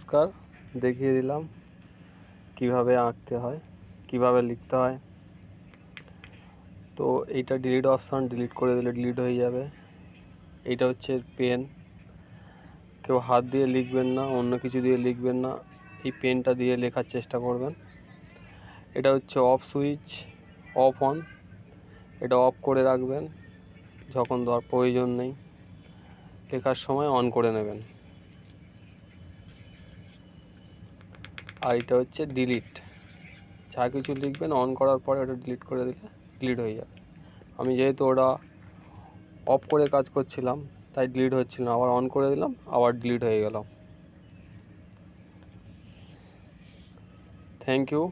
নমস্কার, দেখিয়ে দিলাম কিভাবে আঁকতে হয়, কিভাবে লিখতে হয়। তো এইটা ডিলিট অপশান, ডিলিট করে দিলে ডিলিট হয়ে যাবে। এইটা হচ্ছে পেন, কেউ হাত দিয়ে লিখবেন না, অন্য কিছু দিয়ে লিখবেন না, এই পেনটা দিয়ে লেখার চেষ্টা করবেন। এটা হচ্ছে অফ সুইচ, অফ অন, এটা অফ করে রাখবেন, যখন প্রয়োজন নেই লেখার সময় অন করে নেবেন। আর এটা হচ্ছে ডিলিট, যা কিছু লিখবেন অন করার পরে ওটা ডিলিট করে দিলে ডিলিট হয়ে যাবে। আমি যেহেতু ওটা অফ করে কাজ করছিলাম তাই ডিলিট হচ্ছিল না, আবার অন করে দিলাম, আবার ডিলিট হয়ে গেল। Thank you.